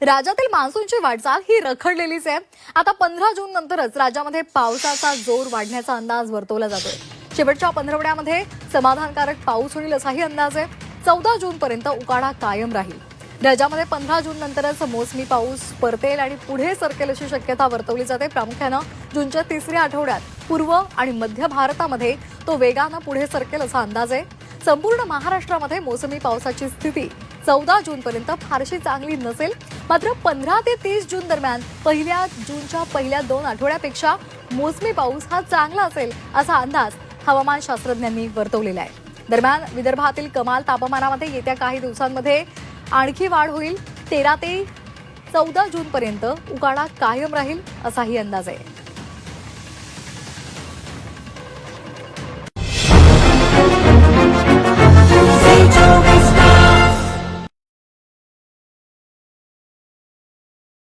राज्यातील मान्सूनची वाटचाल ही रखडलेलीच आहे। आता 15 जून नंतरच राज्यामध्ये पावसाचा जोर वाढण्याचा अंदाज वर्तवला जातोय। शेवटच्या पंधरवड्यामध्ये समाधानकारक पाऊस होईल असाही अंदाज आहे। 14 जून पर्यंत उकाडा कायम राहील। राज्यामध्ये 15 जून नंतरच मोसमी पाऊस परतेल आणि पुढे सरकेल अशी शक्यता वर्तवली जाते। प्रामुख्याने जूनच्या तिसऱ्या आठवड्यात पूर्व आणि मध्य भारतामध्ये तो वेगाने पुढे सरकेल असा अंदाज आहे। संपूर्ण महाराष्ट्रामध्ये मोसमी पावसाची स्थिती 14 जून पर्यंत फारशी चांगली नसेल, मात्र 15 ते 30 जून दरम्यान जूनच्या पहिल्या 2 आठवड्यापेक्षा मोसमी पाऊस हा चांगला असेल असा अंदाज हवामान शास्त्रज्ञांनी वर्तवलेला आहे। दरम्यान विदर्भातील कमाल तापमानामध्ये येत्या काही दिवसांमध्ये आणखी वाढ होईल। 13 ते 14 जून पर्यंत उकाडा कायम राहील असाही अंदाज आहे।